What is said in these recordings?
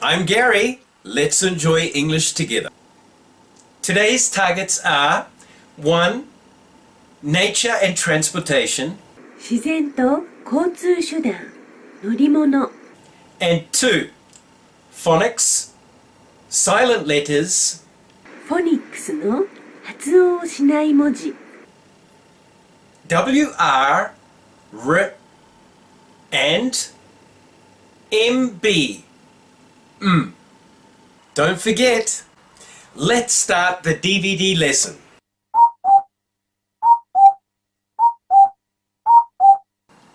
I'm Gary. Let's enjoy English together. Today's targets are 1. Nature and transportation. 自然と交通手段、乗り物。And 2. Phonics, silent letters. フォニックスの発音をしない文字。WR, R, and MB. Don't forget. Let's start the DVD lesson.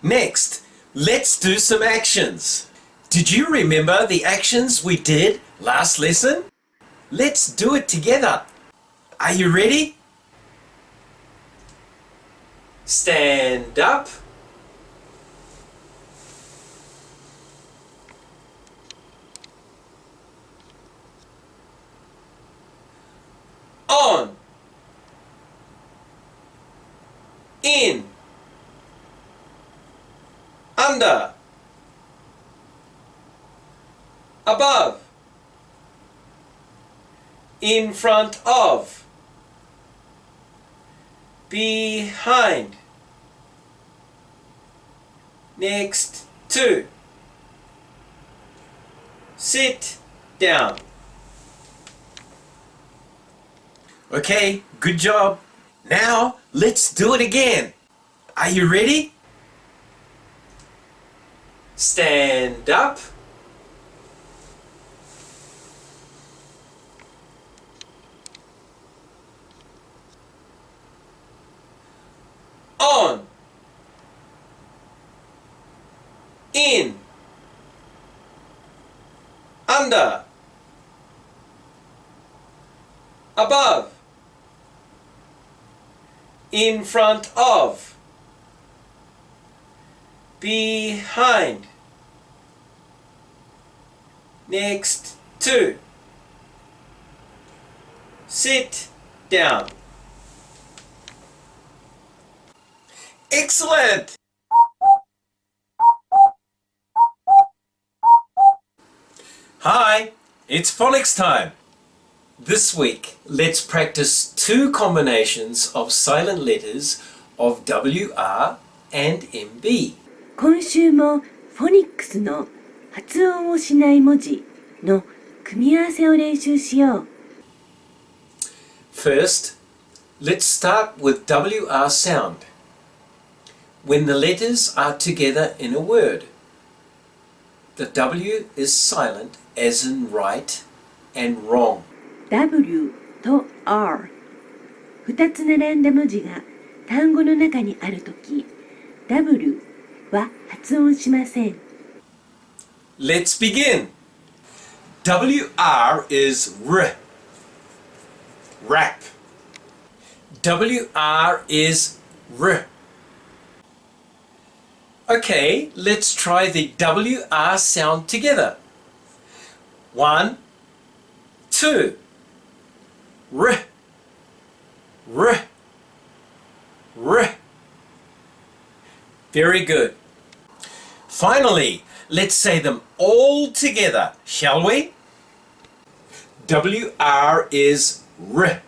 Next, let's do some actions. Did you remember the actions we did last lesson? Let's do it together. Are you ready? Stand up. On. In. Under. Above. In front of. Behind. Next to. Sit down. Okay, good job. Now let's do it again. Are you ready? Stand up. On. In. Under. Above. In front of. Behind. Next to. Sit down. Excellent! Hi, it's Phonics Time. This week, let's practice 2 combinations of silent letters of WR and MB. 今週もフォニックスの発音をしない文字の組み合わせを練習しよう。First, let's start with WR sound. When the letters are together in a word, the W is silent as in right and wrong. W と R 2つ並んだ文字が単語の中にあるとき W は発音しません。Let's begin. WR is R. Wrap. WR is R. Okay, let's try the WR sound together. 1, 2. R, R, R. Very good. Finally, let's say them all together, shall we? WR is R.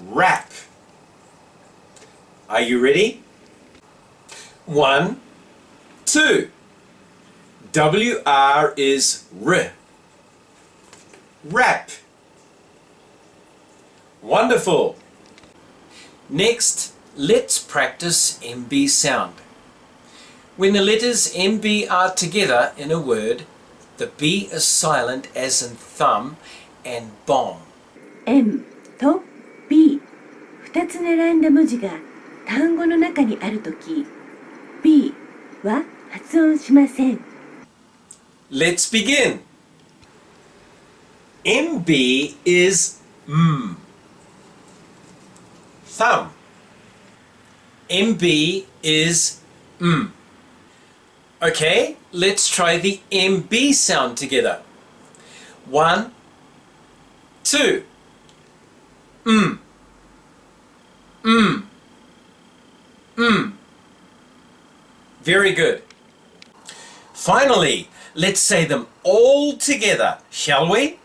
Wrap. Are you ready? 1, 2. WR is R. Wrap. Wonderful. Next, let's practice MB sound. When the letters MB are together in a word, the B is silent as in thumb and bomb. M と B 2つ並んだ文字が単語の中にあるとき B は発音しません。Let's begin. MB is thumb. MB is Okay, let's try the MB sound together. 1, 2. Very good. Finally, let's say them all together, shall we?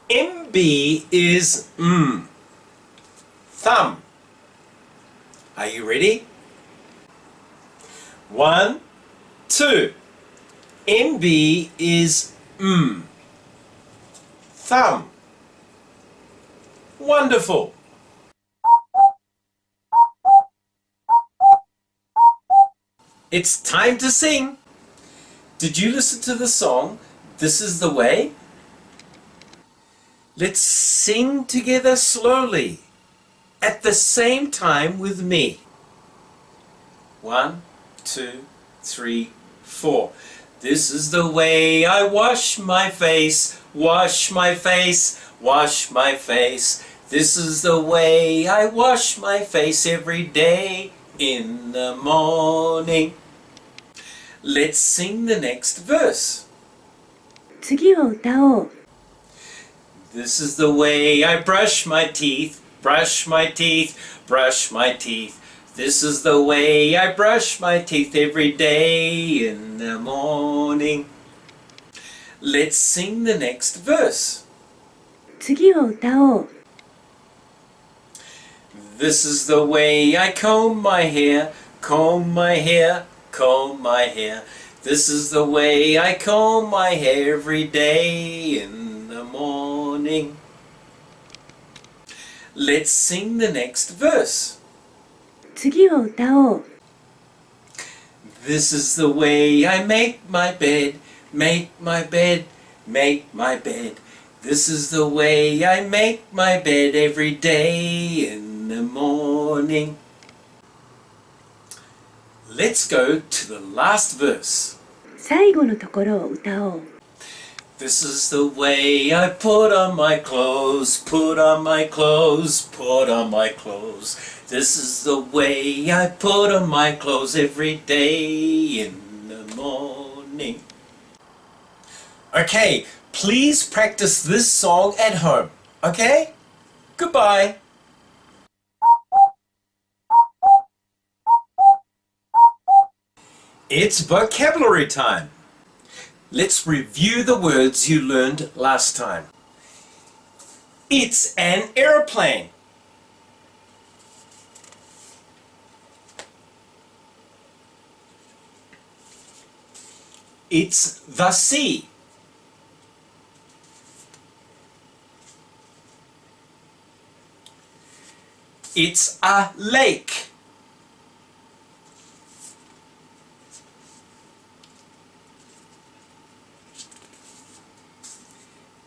MB is thumb. Are you ready? 1, 2. MB is thumb. Wonderful. It's time to sing. Did you listen to the song, This is the Way? Let's sing together slowly, at the same time with me. 1, 2, 3, 4. This is the way I wash my face, wash my face, wash my face. This is the way I wash my face every day in the morning. Let's sing the next verse. 次を歌おう。This is the way I brush my teeth, brush my teeth, brush my teeth. This is the way I brush my teeth every day in the morning. Let's sing the next verse. 次を歌おう。This is the way I comb my hair, comb my hair, comb my hair. This is the way I comb my hair every day in the morning. Let's sing the next verse. 次を歌おう。This is the way I make my bed, make my bed, make my bed. This is the way I make my bed every day in the morning. Let's go to the last verse. 最後のところを歌おう。This is the way I put on my clothes, put on my clothes, put on my clothes. This is the way I put on my clothes every day in the morning. Okay, please practice this song at home, okay? Goodbye. It's vocabulary time. Let's review the words you learned last time. It's an airplane. It's the sea. It's a lake.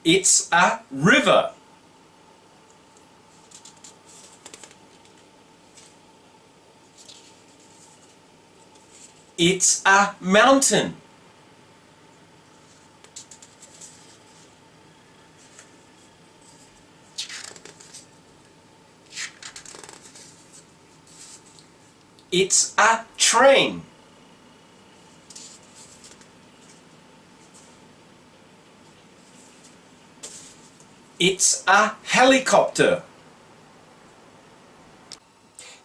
It's a river. It's a mountain. It's a train. It's a helicopter.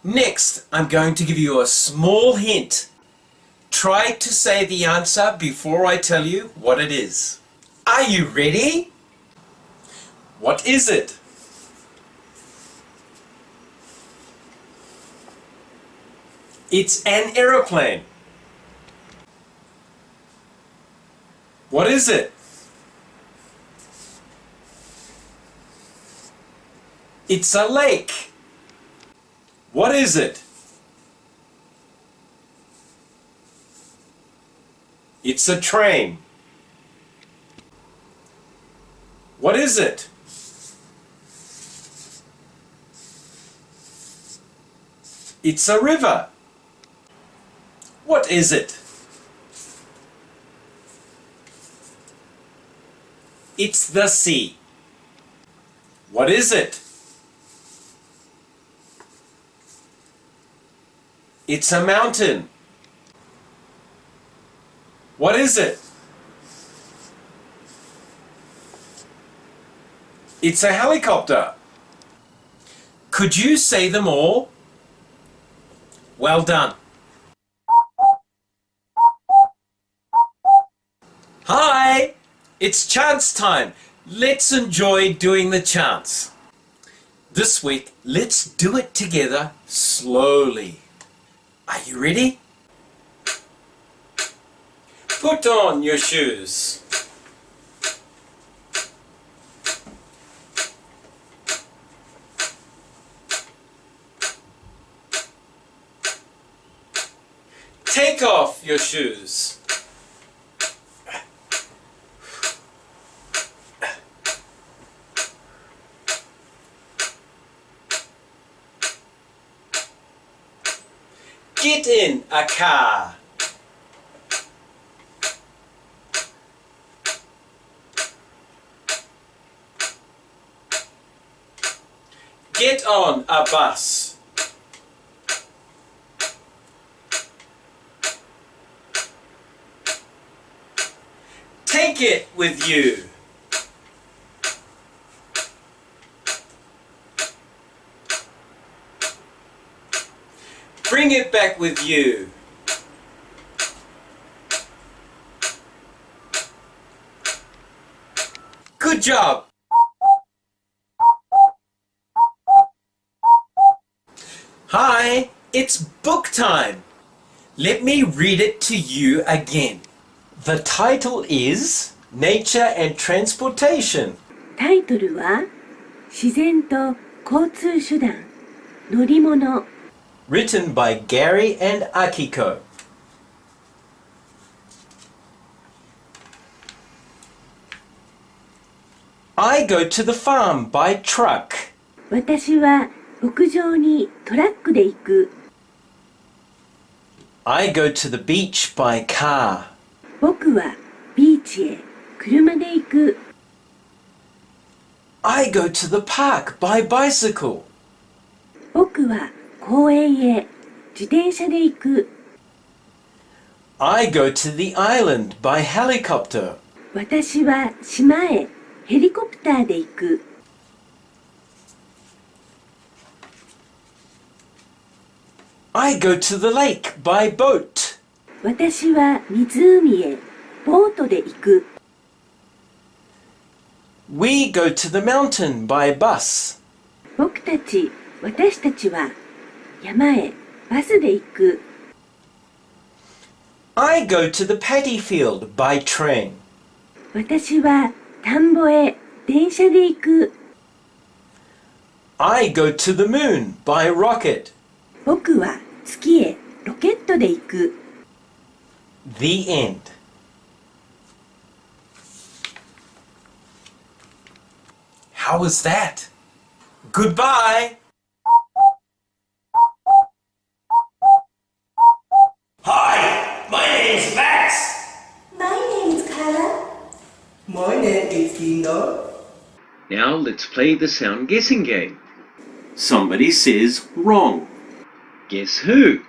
Next, I'm going to give you a small hint. Try to say the answer before I tell you what it is. Are you ready? What is it? It's an aeroplane. What is it? It's a lake. What is it? It's a train. What is it? It's a river. What is it? It's the sea. What is it? It's a mountain. What is it? It's a helicopter. Could you say them all? Well done. It's chants time. Let's enjoy doing the chants. This week, let's do it together slowly. Are you ready? Put on your shoes. Take off your shoes. Get in a car. Get on a bus. Take it with you. Bring it back with you. Good job! Hi, it's book time. Let me read it to you again. The title is Nature and Transportation. タイトルは自然と交通手段、乗り物。Written by Gary and Akiko. I go to the farm by truck. 私は牧場にトラックで行く。I go to the beach by car. 僕はビーチへ車で行く。I go to the park by bicycle. 僕は公園へ自転車で行く。I go to the island by helicopter. 私は島へヘリコプターで行く。I go to the lake by boat. 私は湖へボートで行く。We go to the mountain by bus. 私たちは山へバスで行く。I go to the paddy field by train. 私は田んぼへ電車で行く。I go to the moon by rocket. 僕は月へロケットで行く。The end. How was that? Goodbye. Hi, my name's Max. My name is Carla. My name is Dino. Now let's play the sound guessing game. Somebody says wrong. Guess who?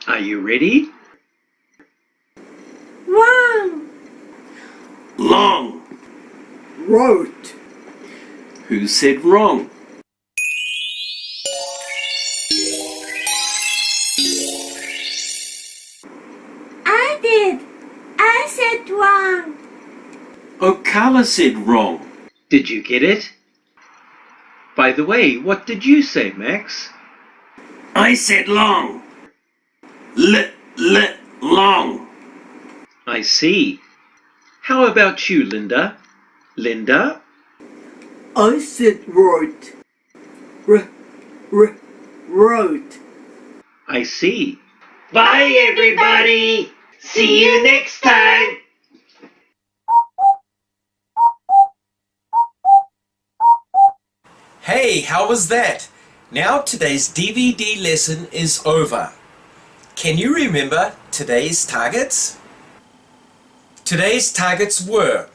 Are you ready? Wrong! Long. Wrote. Who said wrong? I did. I said wrong. Oh, Carla said wrong. Did you get it? By the way, what did you say, Max? I said long. Long. I see. How about you, Linda? Linda? I said wrote. Wrote. I see. Bye, everybody. See you next time. Hey, how was that? Now today's DVD lesson is over. Can you remember today's targets? Today's targets were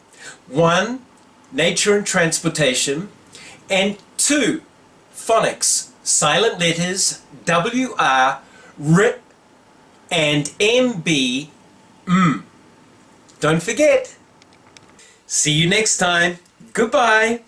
1. Nature and transportation, and 2. Phonics, silent letters, WR, RIP, and MB, Don't forget. See you next time. Goodbye.